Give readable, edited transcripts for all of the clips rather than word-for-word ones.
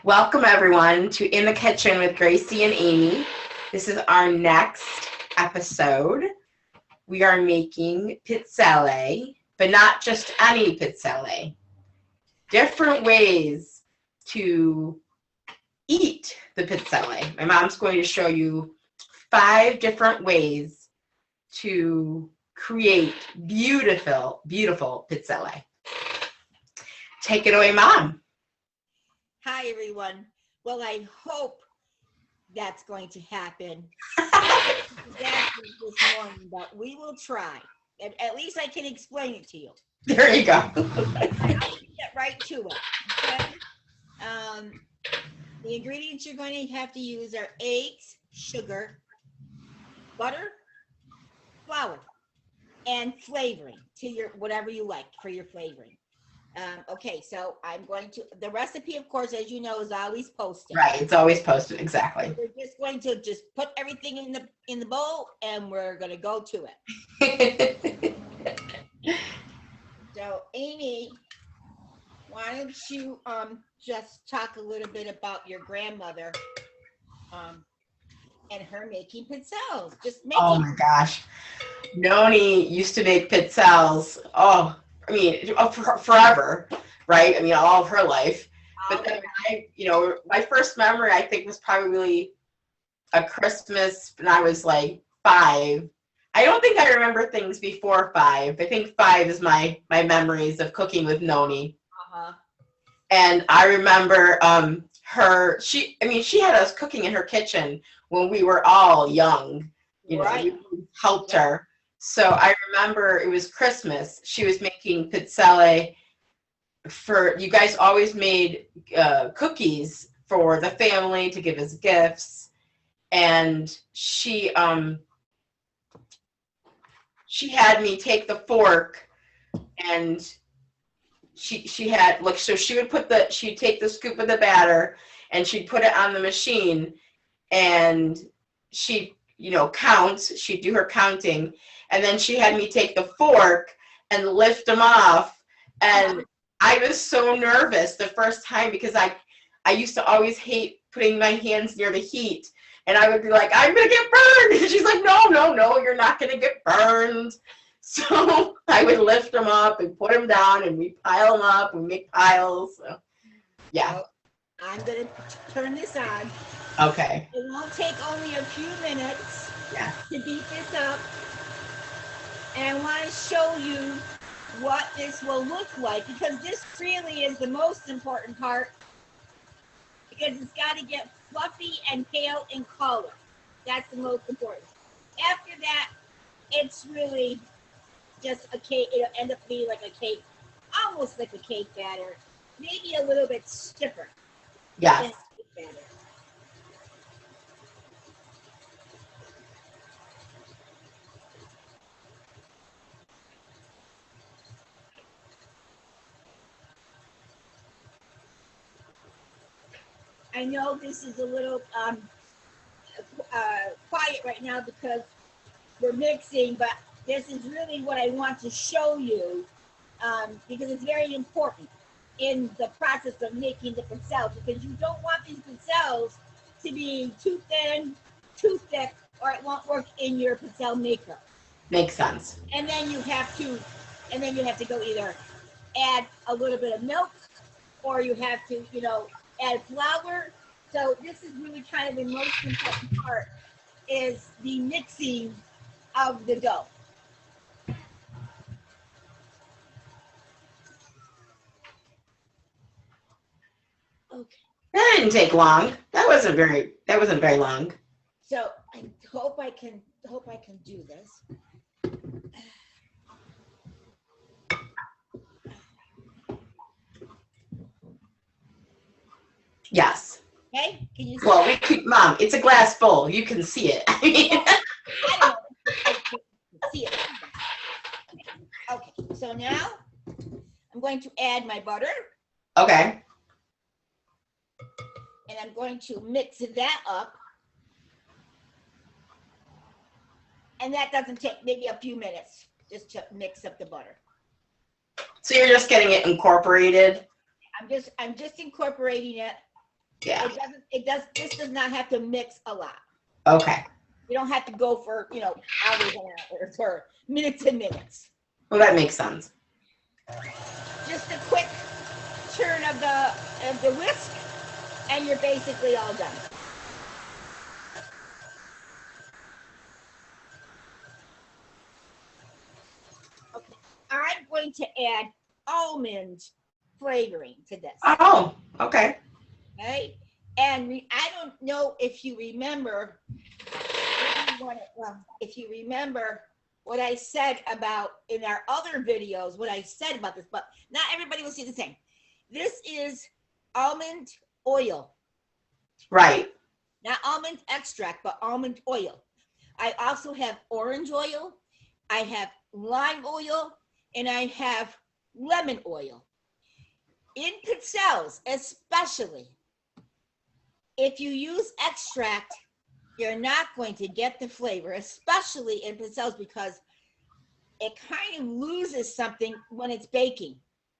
Welcome everyone to In the Kitchen with Gracie and Amy. This is our next episode. We are making pizzelle, but not just any pizzelle. Different ways to eat the pizzelle. My mom's going to show you 5 different ways to create beautiful, beautiful pizzelle. Take it away, Mom. Hi, everyone. Well, I hope that's going to happen exactly this morning, but we will try. At least I can explain it to you. There you go. I'll get right to it. Okay? The ingredients you're going to have to use are eggs, sugar, butter, flour, and flavoring to your whatever you like for your flavoring. Okay, so I'm going to, the recipe, of course, as you know, is always posted. Right, it's always posted, exactly. We're just going to put everything in the bowl, and we're going to go to it. So, Amy, why don't you just talk a little bit about your grandmother and her making pizzelles? Oh my gosh, Noni used to make pizzelles. Oh, I mean, forever, right? I mean, all of her life. But then my first memory, I think, was probably a Christmas when I was like 5. I don't think I remember things before 5. I think 5 is my memories of cooking with Noni. Uh-huh. And I remember she had us cooking in her kitchen when we were all young. Right. We helped her. So I remember it was Christmas. She was making pizzelle for, you guys always made cookies for the family to give as gifts. And she had me take the fork, and she had, like, so she'd take the scoop of the batter and she'd put it on the machine, and she'd do her counting. And then she had me take the fork and lift them off. And I was so nervous the first time because I used to always hate putting my hands near the heat. And I would be like, I'm going to get burned. And she's like, no, you're not going to get burned. So I would lift them up and put them down, and we pile them up and make piles. So, yeah. Well, I'm going to turn this on. Okay. It won't take only a few minutes to beat this up. And I want to show you what this will look like, because this really is the most important part, because it's got to get fluffy and pale in color. That's the most important. After that, it's really just a cake. It'll end up being like a cake, almost like a cake batter, maybe a little bit stiffer. Yes. Than cake batter. I know this is a little quiet right now because we're mixing, but this is really what I want to show you, because it's very important in the process of making the pizzelles, because you don't want these pizzelles to be too thin, too thick, or it won't work in your pizzelle maker. Makes sense. And then you have to go either add a little bit of milk, or you have to, add flour. So this is really kind of the most important part, is the mixing of the dough. Okay. That didn't take long. That wasn't very long. So I hope I can do this. Yes. Okay, can you see? Well, Mom, it's a glass bowl. You can see it. I mean, I don't know if I can see it. Okay, so now I'm going to add my butter. Okay. And I'm going to mix that up. And that doesn't take maybe a few minutes just to mix up the butter. So you're just getting it incorporated? I'm just incorporating it Yeah. This does not have to mix a lot. Okay. You don't have to go for, hours and hours or minutes and minutes. Well, that makes sense. Just a quick turn of the whisk, and you're basically all done. Okay, I'm going to add almond flavoring to this. Oh, okay. Okay, and I don't know if you remember. If you remember what I said about in our other videos, what I said about this, but not everybody will see the same. This is almond oil. Right. Not almond extract, but almond oil. I also have orange oil, I have lime oil, and I have lemon oil. In pizzelles, especially, if you use extract, you're not going to get the flavor, especially in pizzelles, because it kind of loses something when it's baking.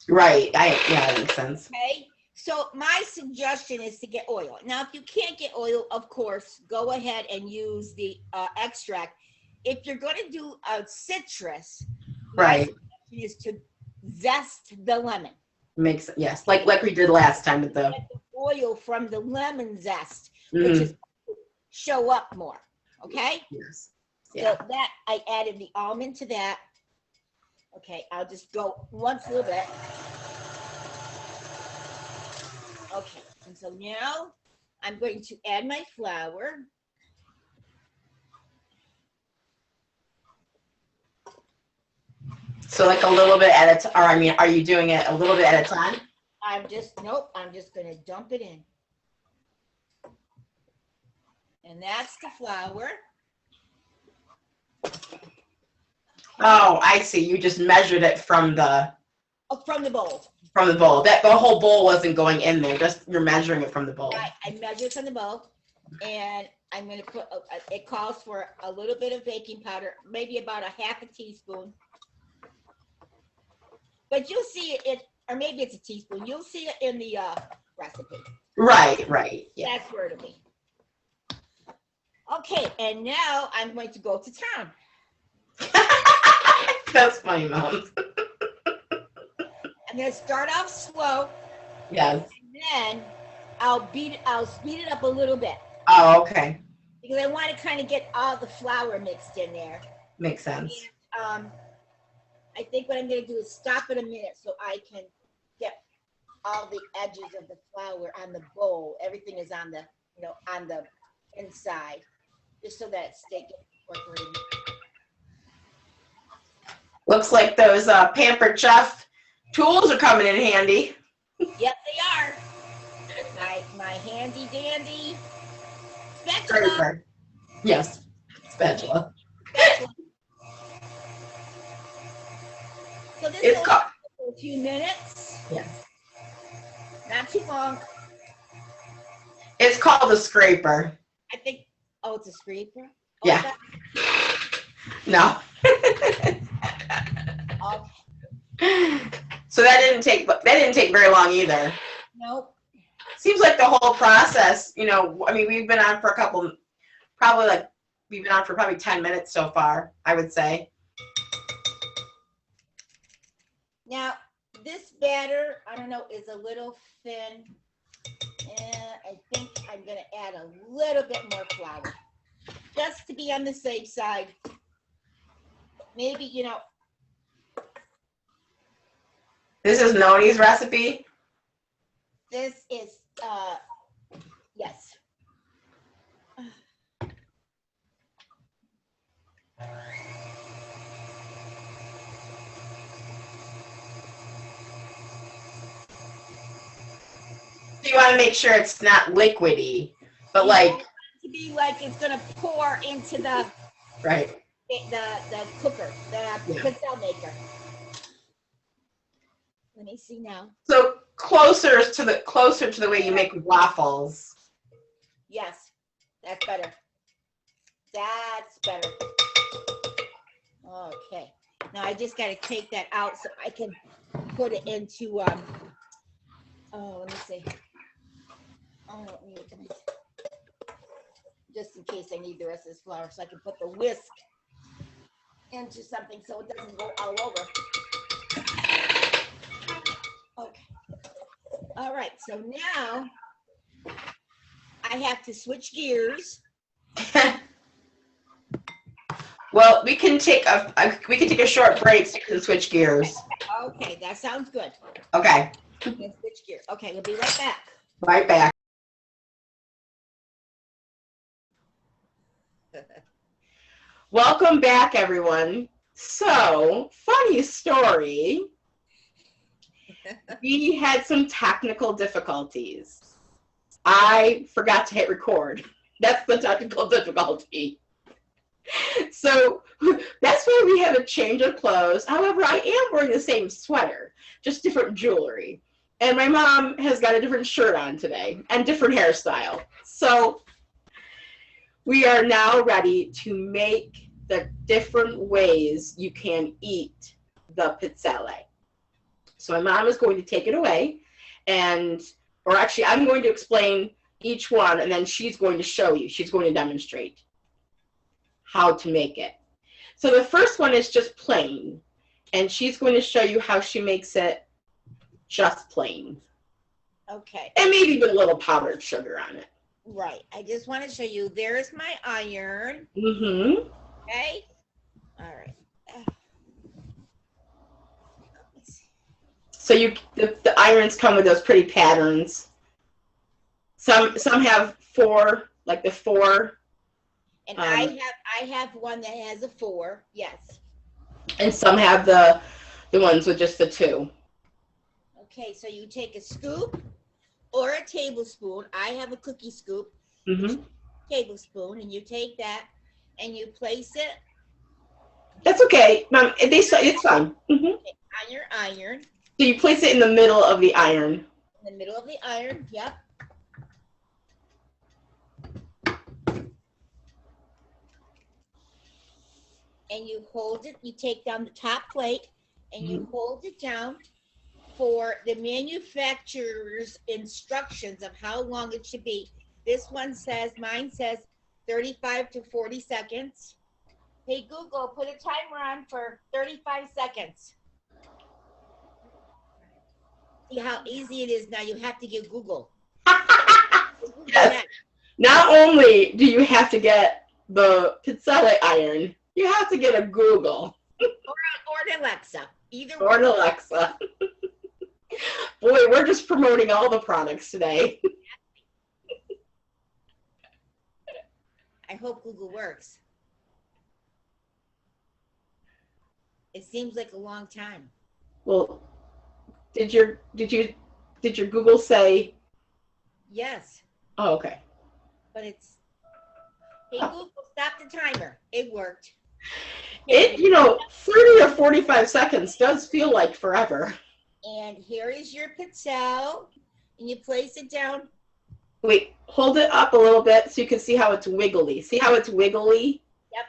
Right. Yeah, that makes sense. Okay. So my suggestion is to get oil. Now, if you can't get oil, of course, go ahead and use the extract. If you're going to do a citrus, Right. my suggestion is to zest the lemon. Yes, like we did last time with the Get the oil from the lemon zest, Mhm. which is show up more. Okay. Yes. Yeah. So that I added the almond to that. Okay, I'll just go once a little bit. Okay, and so now I'm going to add my flour. So like a little bit at a time, or I mean, are you doing it a little bit at a time? I'm just gonna dump it in. And that's the flour. Oh, I see. You just measured it from the Bowl. From the bowl. That the whole bowl wasn't going in there. Just you're measuring it from the bowl. Right, I measured from the bowl, and I'm gonna put. It calls for a little bit of baking powder, maybe about a half a teaspoon. But you'll see it, or maybe it's a teaspoon. You'll see it in the recipe. Right, right. Yeah. That's where it'll be. Okay, and now I'm going to go to town. That's funny, Mom. I'm gonna start off slow. Yes. And then I'll speed it up a little bit. Oh, okay. Because I want to kind of get all the flour mixed in there. Makes sense. And, I think what I'm gonna do is stop in a minute so I can get all the edges of the flour on the bowl. Everything is on the, on the inside, just so that steak gets incorporated. Looks like those Pampered Chef tools are coming in handy. Yep, they are. My handy dandy spatula. Scraper. Yes, spatula. So this It's will called. for a few minutes. Yes. Not too long. It's called a scraper. I think. Oh, it's a scraper. Oh, Yeah. No. Okay. So that didn't take very long either. Nope. Seems like the whole process, I mean, we've been on for probably 10 minutes so far, I would say. Now, this batter, I don't know, is a little thin. And I think I'm going to add a little bit more flour. Just to be on the safe side. Maybe, This is Noni's recipe? this is, yes. You want to make sure it's not liquidy, but to be like it's gonna pour into the right. the cooker, the pizzelle maker. Let me see now. So closer to the way you make waffles. Yes, that's better. That's better. Okay. Now I just got to take that out so I can put it into let me see. Oh, just in case I need the rest of this flour so I can put the whisk into something so it doesn't go all over. Okay. All right, so now I have to switch gears. Well, we can take a short break so you can switch gears. Okay, that sounds good. Okay. Let's switch gears. Okay, we'll be right back. Right back. Welcome back, everyone. So, funny story. We had some technical difficulties. I forgot to hit record. That's the technical difficulty. So that's why we have a change of clothes. However, I am wearing the same sweater, just different jewelry. And my mom has got a different shirt on today and different hairstyle. So we are now ready to make the different ways you can eat the pizzelle. So my mom is going to take it away, or actually I'm going to explain each one, and then she's going to show you. She's going to demonstrate how to make it. So the first one is just plain, and she's going to show you how she makes it just plain. Okay. And maybe with a little powdered sugar on it. Right. I just want to show you. There's my iron. Mm-hmm. Okay. All right. So the irons come with those pretty patterns. Some have four, like the four. And I have one that has a 4. Yes. And some have the ones with just the 2. Okay, so you take a scoop or a tablespoon. I have a cookie scoop. Mm-hmm. Tablespoon, and you take that and you place it. That's okay, Mom. It's fine. Mm-hmm. On your iron. So you place it in the middle of the iron. In the middle of the iron. Yep. And you hold it, you take down the top plate and you hold it down for the manufacturer's instructions of how long it should be. Mine says 35 to 40 seconds. Hey, Google, put a timer on for 35 seconds. See how easy it is now. You have to get Google. Yes. Not only do you have to get the pizzelle iron, you have to get a Google. Or an Alexa. Or an Alexa. Boy, we're just promoting all the products today. I hope Google works. It seems like a long time. Well, did your Google say? Yes. Oh, okay. But it's, hey, Google, stop the timer. It worked. 30 or 45 seconds does feel like forever. And here is your pizzelle, and you place it down. Wait, hold it up a little bit so you can see how it's wiggly. See how it's wiggly? Yep.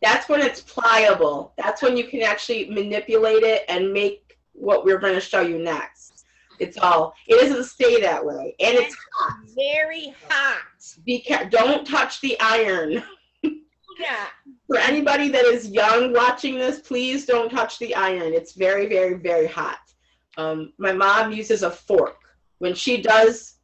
That's when it's pliable. That's when you can actually manipulate it and make what we're going to show you next. It doesn't stay that way. And it's hot. Very hot. Don't touch the iron. Yeah. For anybody that is young watching this, please don't touch the iron. It's very, very, very hot. My mom uses a fork. When she goes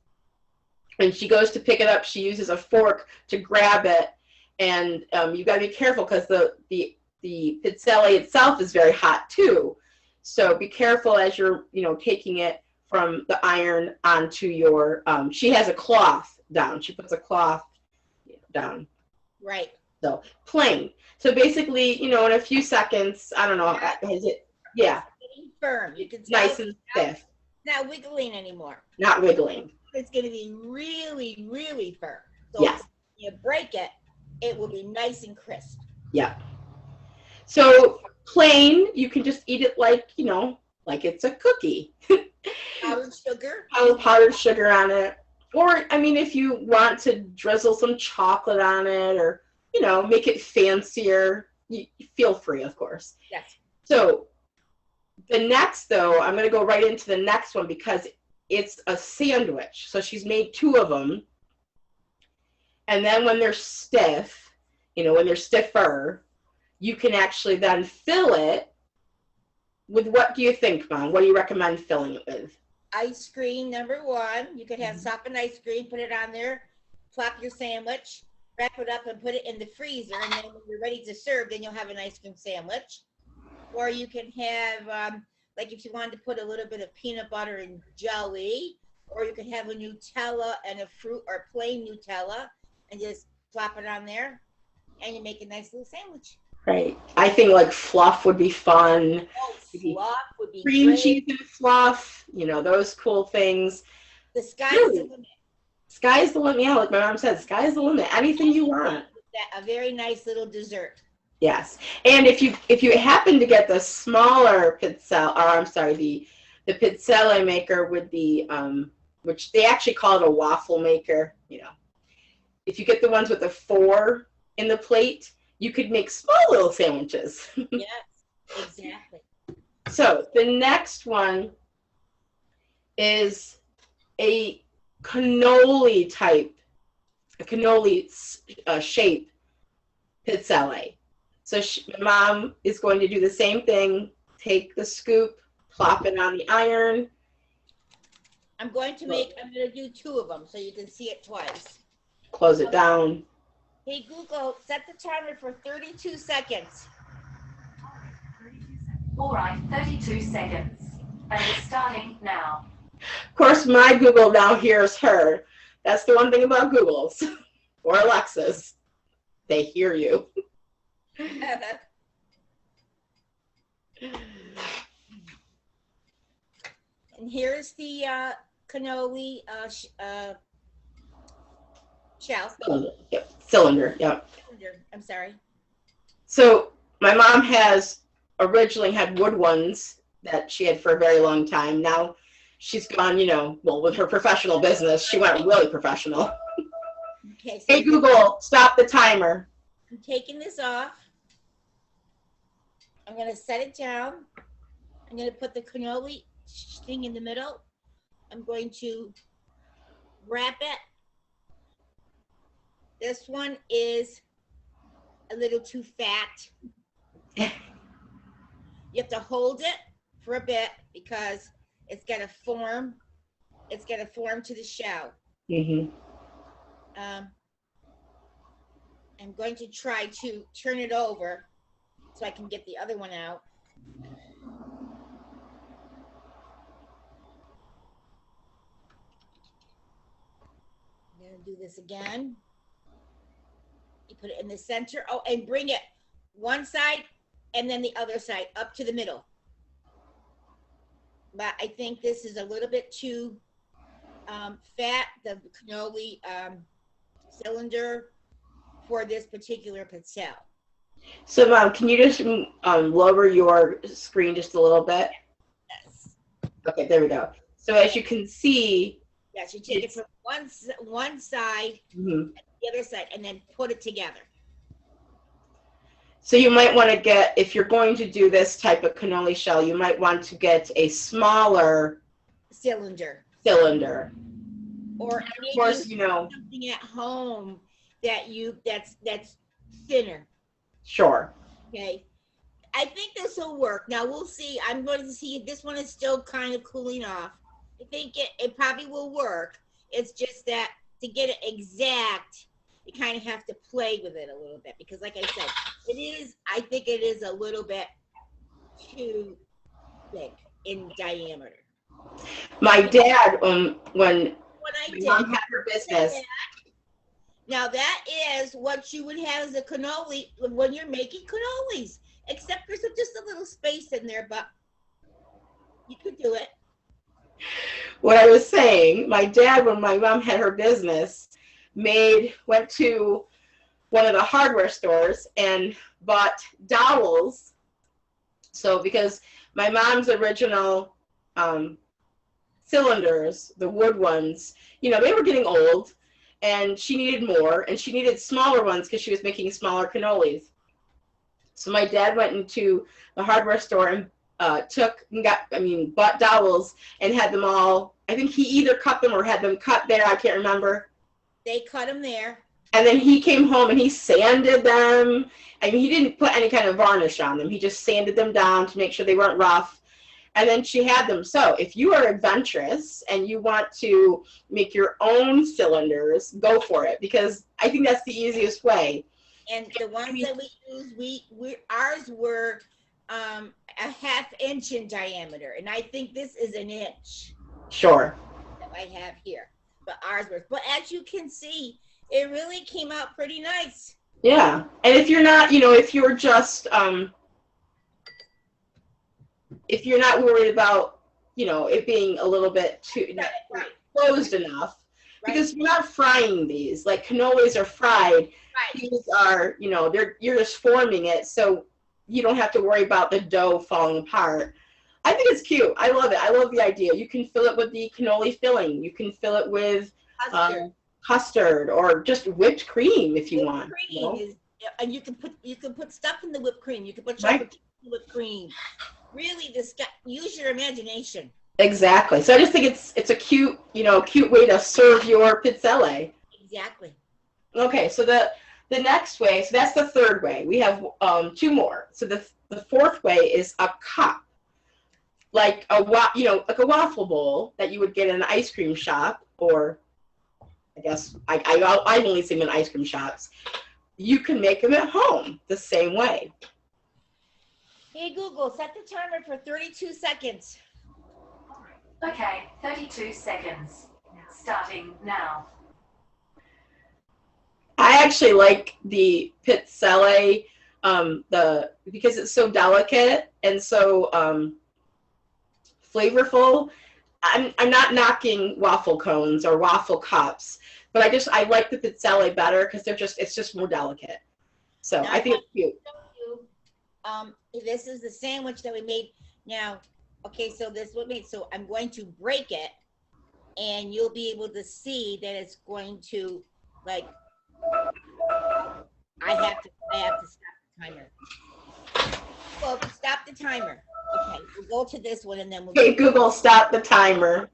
to pick it up, she uses a fork to grab it. And you got to be careful because the pizzelle itself is very hot too. So be careful as you're taking it from the iron onto your. She has a cloth down. She puts a cloth down. Right. So plain. So basically, in a few seconds, I don't know, has it? Yeah. It's getting firm. You can Nice and stiff. Not wiggling anymore. Not wiggling. It's going to be really, really firm. So yes. When you break it, it will be nice and crisp. Yeah. So plain, you can just eat it like it's a cookie. Powdered sugar. Powdered sugar on it. Or, if you want to drizzle some chocolate on it or, make it fancier, you feel free, of course. Yes. So the next, though, I'm going to go right into the next one because it's a sandwich. So she's made 2 of them. And then when they're stiff, when they're stiffer, you can actually then fill it with, what do you think, Mom? What do you recommend filling it with? Ice cream, number 1. You could have softened ice cream, put it on there, plop your sandwich, wrap it up and put it in the freezer. And then when you're ready to serve, then you'll have an ice cream sandwich. Or you can have, like if you wanted to put a little bit of peanut butter and jelly, or you could have a Nutella and a fruit or plain Nutella and just plop it on there and you make a nice little sandwich. Right. I think like fluff would be fun. Oh, fluff would be cream great. cheese and fluff, those cool things. The sky's the limit. Sky's the limit. Yeah, like my mom said, sky's the limit. Anything you want. A very nice little dessert. Yes. And if you happen to get the smaller pizzelle, or I'm sorry, the pizzelle maker with the which they actually call it a waffle maker, if you get the ones with the 4 in the plate, you could make small little sandwiches. Yes, exactly. So the next one is a cannoli shape pizzelle. So Mom is going to do the same thing. Take the scoop, plop it on the iron. I'm going to do 2 of them so you can see it twice. Close it down. Hey, Google, set the timer for 32 seconds. All right, 32 seconds. And it's starting now. Of course, my Google now hears her. That's the one thing about Googles or Alexas. They hear you. And here's the cannoli shell. Cylinder, yep. I'm sorry. So my mom originally had wood ones that she had for a very long time. Now she's gone, with her professional business, she went really professional. Okay, so hey, Google, stop the timer. I'm taking this off. I'm going to set it down. I'm going to put the cannoli thing in the middle. I'm going to wrap it. This one is a little too fat. You have to hold it for a bit because it's got to form. It's got to form to the shell. Mm-hmm. I'm going to try to turn it over so I can get the other one out. I'm going to do this again. You put it in the center. Oh, and bring it one side and then the other side up to the middle. But I think this is a little bit too fat, the cannoli cylinder for this particular pizzelle. So, Mom, can you just lower your screen just a little bit? Yes. Okay, there we go. So as you can see, yes, you take it from one side and the other side, and then put it together. So you might want to get, if you're going to do this type of cannoli shell, you might want to get a smaller cylinder. Or of course, something at home that's thinner. Sure. Okay. I think this will work. Now we'll see. I'm going to see if this one is still kind of cooling off. I think it probably will work. It's just that to get it exact, you kind of have to play with it a little bit because, like I said, I think it is a little bit too big in diameter. My dad, when my mom had her business. Now that is what you would have as a cannoli when you're making cannolis, except there's just a little space in there, but you could do it. What I was saying, my dad, when my mom had her business, went to one of the hardware stores and bought dowels. So because my mom's original cylinders, the wood ones, they were getting old and she needed more and she needed smaller ones because she was making smaller cannolis. So my dad went into the hardware store and bought dowels and had them all I think he either cut them or had them cut there. I can't remember. They cut them there. And then he came home and he sanded them. I mean, he didn't put any kind of varnish on them. He just sanded them down to make sure they weren't rough. And then she had them. So if you are adventurous and you want to make your own cylinders, go for it, because I think that's the easiest way. And the ones that we use, ours were a ½ inch in diameter, and I think this is an inch. Sure. That I have here, but ours was. But as you can see, it really came out pretty nice. Yeah, and if you're not, if you're just, if you're not worried about, it being a little bit too not closed enough, because you're not frying these. Like cannolis are fried. Right. These are, you're just forming it, so you don't have to worry about the dough falling apart. I think it's cute. I love it. I love the idea. You can fill it with the cannoli filling. You can fill it with custard or just whipped cream if you want. And you can put stuff in the whipped cream. You can put chocolate in the whipped cream. Really, use your imagination. Exactly. So I just think it's a cute, cute way to serve your pizzelle. Exactly. Okay, so the next way, so that's the third way. We have 2 more. So the fourth way is a cup, like a waffle bowl that you would get in an ice cream shop, or I guess I only see them in ice cream shops. You can make them at home the same way. Hey Google, set the timer for 32 seconds. Okay, 32 seconds. Starting now. I actually like the pizzelle, because it's so delicate and so flavorful. I'm not knocking waffle cones or waffle cups, but I like the pizzelle better because it's just more delicate. So now I think it's cute. This is the sandwich that we made. Now, okay, so this is what we made. So I'm going to break it, and you'll be able to see that it's going to, like, I have to stop the timer. Well, stop the timer. Okay, we'll go to this one and then we'll. Okay, Google, stop the timer.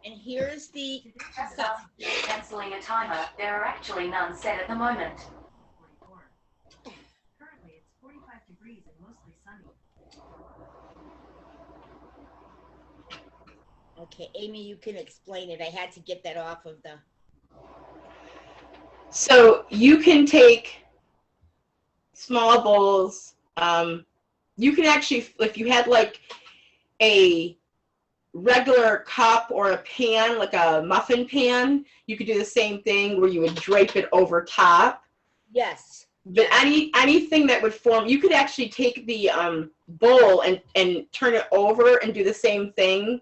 And here's the. Just after canceling a timer, there are actually none set at the moment. Currently, it's 45 degrees and mostly sunny. Okay, Amy, you can explain it. I had to get that off of the. So you can take small bowls. You can actually, if you had like a regular cup or a pan, like a muffin pan, you could do the same thing where you would drape it over top. Yes. But anything that would form, you could actually take the bowl and turn it over and do the same thing.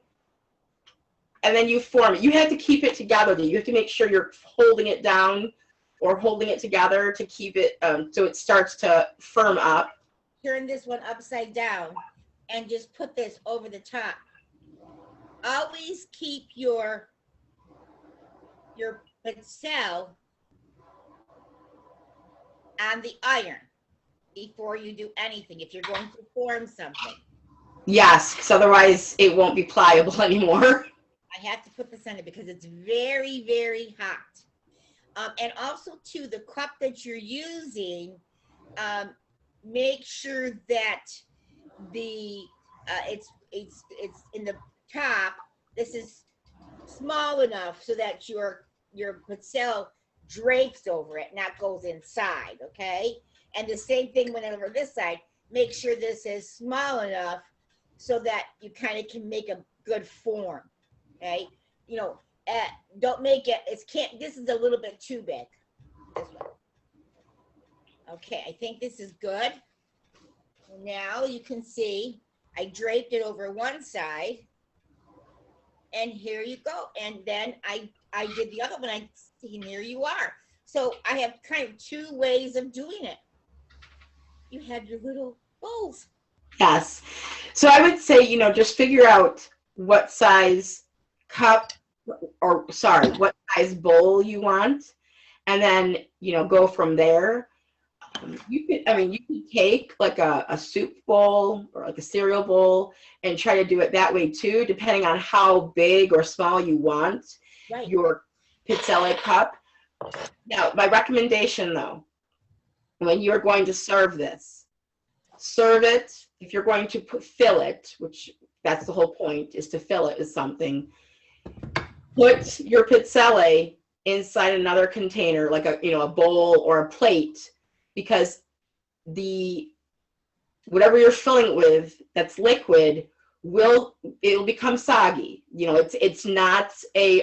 And then you form it. You have to keep it together. You have to make sure you're holding it down or holding it together to keep it so it starts to firm up. Turn this one upside down and just put this over the top. Always keep your pizzelle on the iron before you do anything if you're going to form something. Yes, because otherwise it won't be pliable anymore. I have to put this on it because it's very, very hot. And also too, the cup that you're using, make sure that the it's in the top. This is small enough so that your pizzelle drapes over it, not goes inside. Okay, and the same thing went over this side. Make sure this is small enough so that you kind of can make a good form. Okay, don't make it. This is a little bit too big. This one. Okay, I think this is good. Now you can see I draped it over one side, and here you go. And then I did the other one. And here you are. So I have kind of 2 ways of doing it. You have your little bowls. Yes. So I would say, just figure out what size cup what size bowl you want, and then, go from there. You could take like a soup bowl or like a cereal bowl and try to do it that way too, depending on how big or small you want your pizzelle cup. Now, my recommendation though, when you're going to serve this, serve it, if you're going to fill it, which that's the whole point, is to fill it with something, put your pizzelle inside another container, like a bowl or a plate, because whatever you're filling it with that's liquid it'll become soggy. It's not a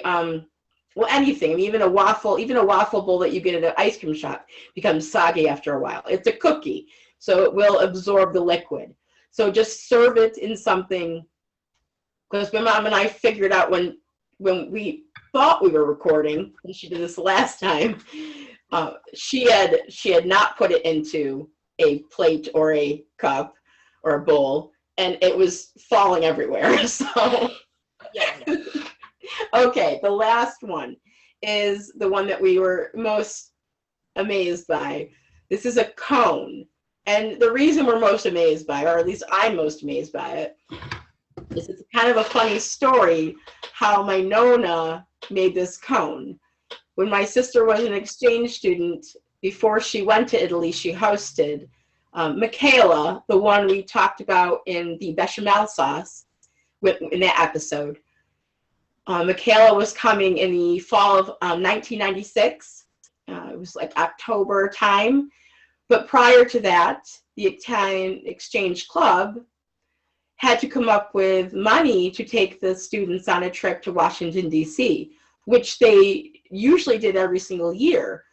anything. I mean, even a waffle bowl that you get at an ice cream shop becomes soggy after a while. It's a cookie, so it will absorb the liquid. So just serve it in something, because my mom and I figured out when we thought we were recording, and she did this last time, she had not put it into a plate or a cup or a bowl, and it was falling everywhere. So Yeah. okay, the last one is the one that we were most amazed by. This is a cone, and the reason we're most amazed by, or at least I'm most amazed by it, is it's kind of a funny story how my Nona made this cone. When my sister was an exchange student, before she went to Italy, she hosted Michaela, the one we talked about in the bechamel sauce in that episode. Michaela was coming in the fall of 1996. It was like October time. But prior to that, the Italian Exchange Club had to come up with money to take the students on a trip to Washington, D.C., which they usually did every single year.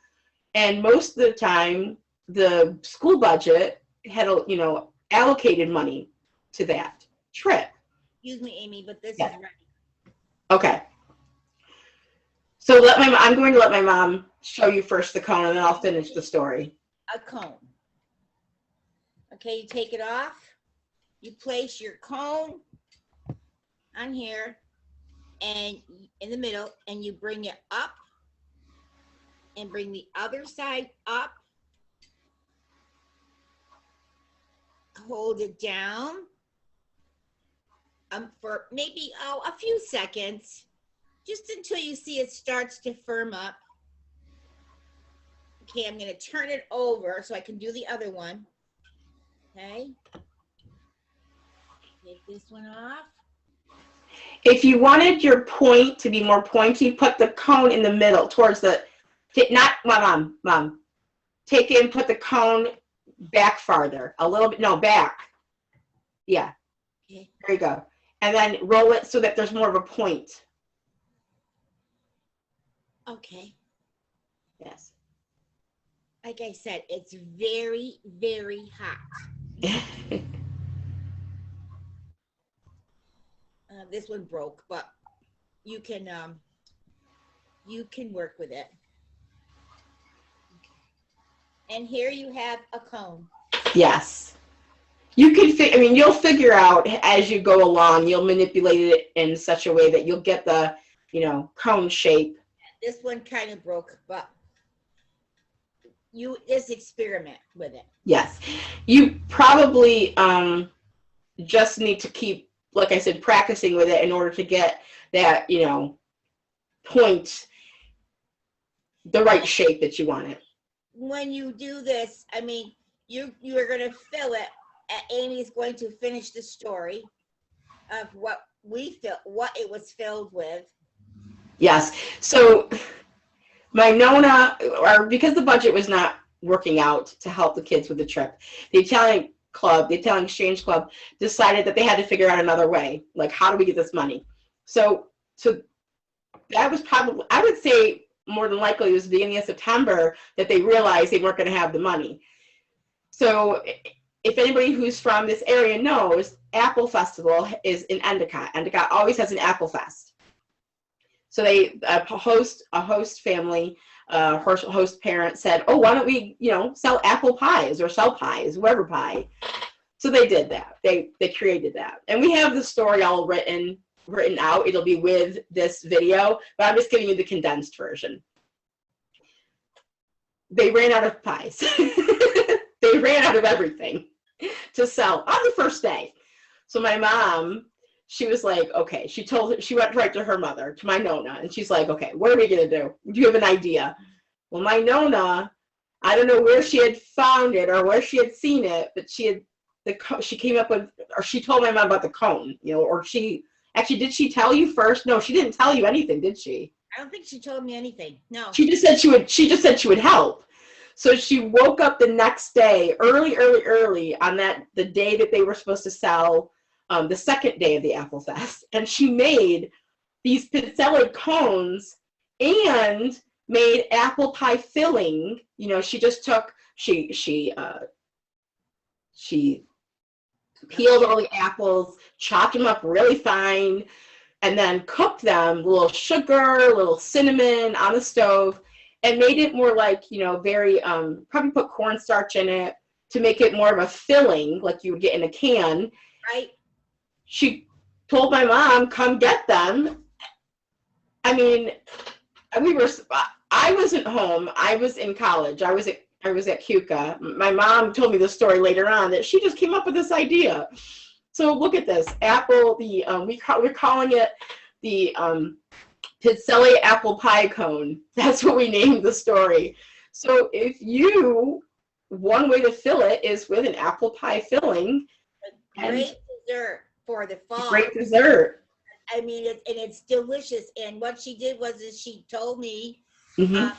And most of the time, the school budget had, allocated money to that trip. Excuse me, Amy, but this is ready. Okay. So I'm going to let my mom show you first the cone, and then I'll finish the story. A cone. Okay, you take it off. You place your cone on here and in the middle, and you bring it up and bring the other side up. Hold it down for maybe a few seconds, just until you see it starts to firm up. Okay, I'm going to turn it over so I can do the other one. Okay. Take this one off. If you wanted your point to be more pointy, put the cone in the middle towards not mom. Take it and put the cone back farther, a little bit, no, back. Yeah. Okay. There you go. And then roll it so that there's more of a point. Okay. Yes. Like I said, it's very, very hot. This one broke, but you can work with it. And here you have a cone. Yes. You can, you'll figure out as you go along, you'll manipulate it in such a way that you'll get the, cone shape. This one kind of broke, but you just experiment with it. Yes. You probably just need to keep, like I said, practicing with it in order to get that, point, the right shape that you want it. When you do this, you are going to fill it. Amy's going to finish the story of what it was filled with. Yes. So my Nona, because the budget was not working out to help the kids with the trip, the Italian Exchange Club decided that they had to figure out another way. Like, how do we get this money? So that was probably, I would say, more than likely it was the beginning of September that they realized they weren't going to have the money. So if anybody who's from this area knows, Apple Festival is in Endicott. Endicott always has an Apple Fest. So a host family, host parent said, oh, why don't we, sell apple pies or sell pies, whoever pie. So they did that. They created that. And we have the story all written out. It'll be with this video, but I'm just giving you the condensed version. They ran out of pies. ran out of everything to sell on the first day. So my mom, she was like, okay, she went right to her mother, to my Nona, and she's like, okay, what are we going to do? Do you have an idea? Well, my Nona, I don't know where she had found it or where she had seen it, but she came up with, or she told my mom about the cone, or did she tell you first? No, she didn't tell you anything, did she? I don't think she told me anything. No. She just said she would help. So she woke up the next day, early on the day that they were supposed to sell, the second day of the Apple Fest, and she made these pizzelle cones and made apple pie filling. She just took she peeled all the apples, chopped them up really fine, and then cooked them, a little sugar, a little cinnamon on the stove, and made it more like, very, probably put cornstarch in it to make it more of a filling like you would get in a can. Right. She told my mom, come get them. I mean, I wasn't home. I was in college. I was at Cuca. My mom told me the story later on that she just came up with this idea. So look at this apple. We're calling it the Pizzelle apple pie cone. That's what we named the story. So one way to fill it is with an apple pie filling. Great dessert for the fall. Great dessert. I mean, it's delicious. And what she did was she told me, Mm-hmm.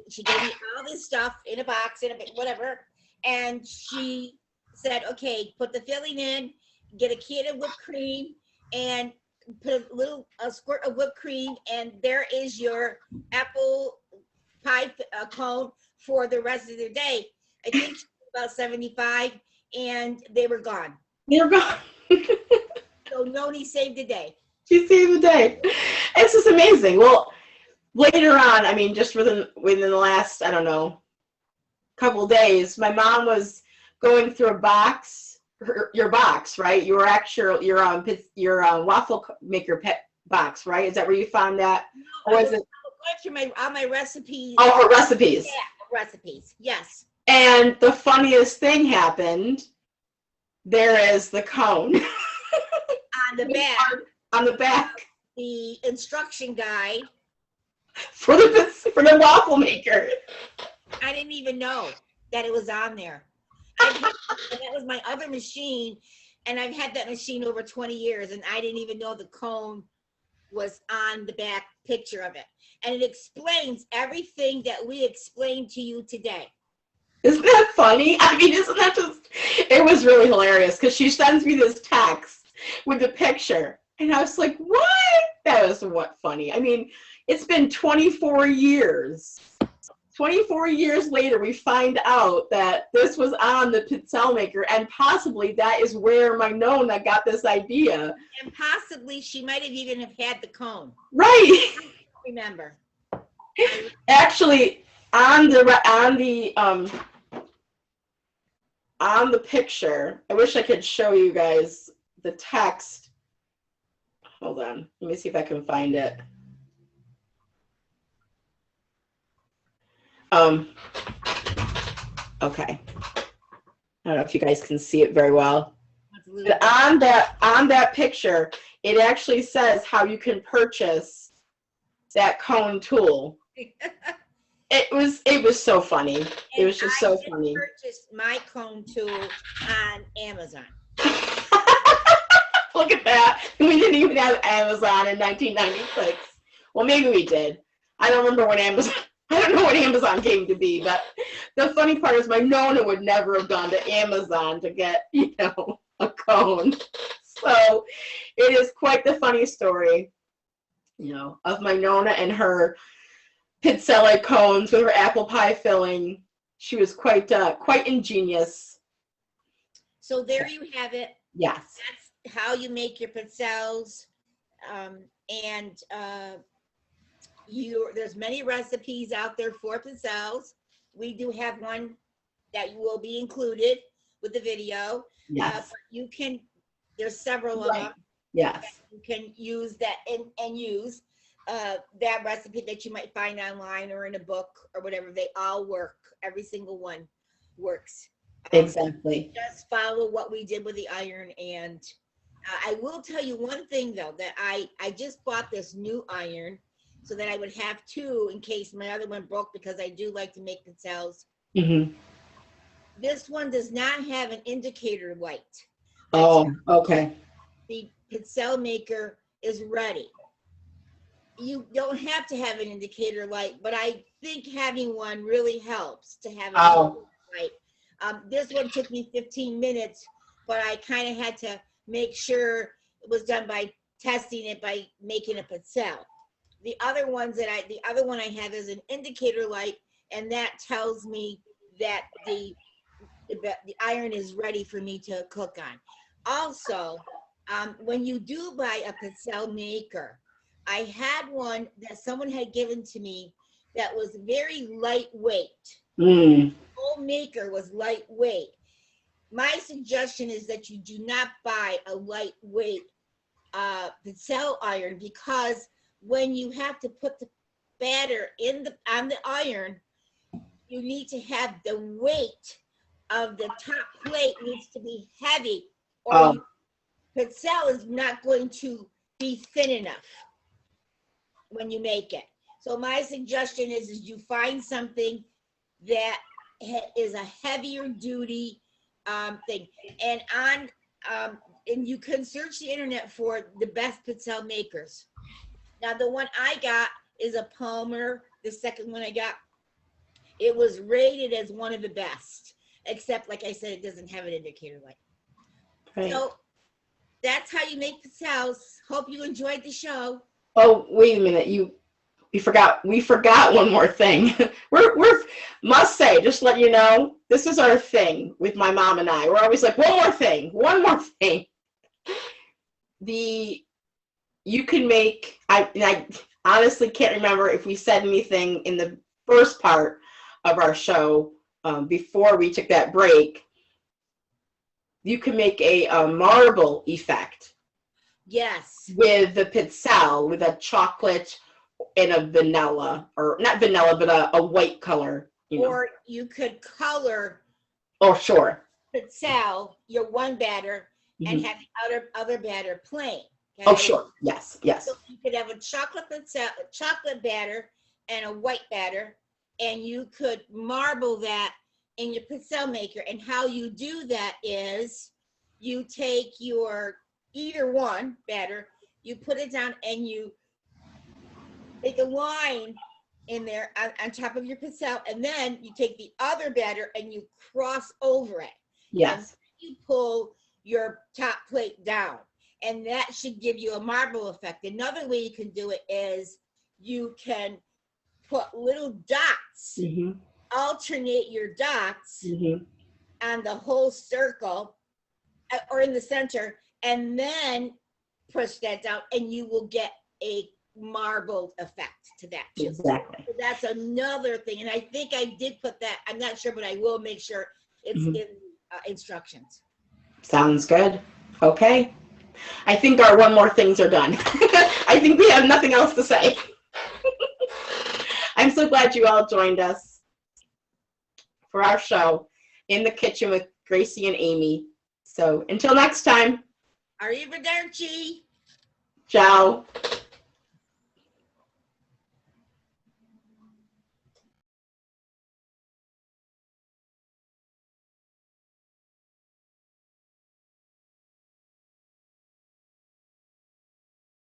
She gave me all this stuff in a box, whatever. And she said, okay, put the filling in, get a can of whipped cream, and put a squirt of whipped cream, and there is your apple pie cone for the rest of the day. I think about 75, and they were gone. They were gone. So Noni saved the day. She saved the day. It's just amazing. Well, later on, I mean, just within the last, I don't know, couple of days, my mom was going through a box, your box, right? Your waffle maker box, right? Is that where you found that? Or was it? Through all my recipes. Oh, her recipes. Yeah, recipes. Yes. And the funniest thing happened. There is the cone. On the back. On the back. The instruction guide. For the waffle maker. I didn't even know that it was on there. That was my other machine, and I've had that machine over 20 years, and I didn't even know the cone was on the back picture of it. And it explains everything that we explained to you today. Isn't that funny? I mean, isn't that just, it was really hilarious because she sends me this text with the picture, and I was like, what? That was funny. I mean, it's been 24 years. 24 years later, we find out that this was on the Pizzelle maker, and possibly that is where my Nona got this idea. And possibly she might have even have had the cone. Right. I don't remember. Actually, on the picture, I wish I could show you guys the text. Hold on. Let me see if I can find it. Okay. I don't know if you guys can see it very well. But on that picture, it actually says how you can purchase that cone tool. It was so funny. It was just so funny. I purchased my cone tool on Amazon. Look at that. We didn't even have Amazon in 1996. Well, maybe we did. I don't remember when Amazon. I don't know what Amazon came to be, but the funny part is my Nona would never have gone to Amazon to get, a cone. So it is quite the funny story, of my Nona and her Pizzelle cones with her apple pie filling. She was quite ingenious. So there you have it. Yes. That's how you make your pizzelles. There's many recipes out there for pizzelles. We do have one that will be included with the video. Yes. There's several of them. Yes. You can use that and use that recipe that you might find online or in a book or whatever. They all work. Every single one works. Exactly. Just follow what we did with the iron. And I will tell you one thing though, that I just bought this new iron so that I would have two in case my other one broke, because I do like to make pizzelles. Mm-hmm. This one does not have an indicator light. Oh, okay. The pizzelle maker is ready. You don't have to have an indicator light, but I think having one really helps to have an Oh. indicator light. This one took me 15 minutes, but I kind of had to make sure it was done by testing it by making a pizzelle. The other one I have is an indicator light, and that tells me that the iron is ready for me to cook on. Also, when you do buy a pizzelle maker, I had one that someone had given to me that was very lightweight. Mm. The whole maker was lightweight. My suggestion is that you do not buy a lightweight pizzelle iron, because when you have to put the batter on the iron, you need to have the weight of the top plate needs to be heavy, or pizzelle is not going to be thin enough when you make it. So my suggestion is you find something that is a heavier duty thing, and and you can search the internet for the best pizzelle makers. Now the one I got is a Palmer. The second one I got, it was rated as one of the best, except like I said, it doesn't have an indicator light. Right. So that's how you make pizzelles. Hope you enjoyed the show. Oh, wait a minute. We forgot one more thing. we're must say, just let you know, this is our thing with my mom and I. We're always like, one more thing. You can make, I honestly can't remember if we said anything in the first part of our show before we took that break. You can make a marble effect. Yes. With the pizzelle, with a chocolate and a vanilla, or not vanilla, but a white color. Or you could color. Oh, sure. Pizzelle, your one batter, and have the other batter plain. Okay? Oh, sure. Yes. So you could have a chocolate batter and a white batter, and you could marble that in your pizzelle maker. And how you do that is you take your either one batter, you put it down, and you make a line in there on top of your pizzelle, and then you take the other batter and you cross over it. Yes. And you pull your top plate down, and that should give you a marble effect. Another way you can do it is you can put little dots, alternate your dots on the whole circle or in the center, and then push that down, and you will get a marbled effect to that too. Exactly. So that's another thing, and I think I did put that. I'm not sure, but I will make sure it's in instructions. Sounds good. Okay. I think our one more things are done. I think we have nothing else to say. I'm so glad you all joined us for our show in the kitchen with Gracie and Amy. So until next time. Arrivederci. Ciao.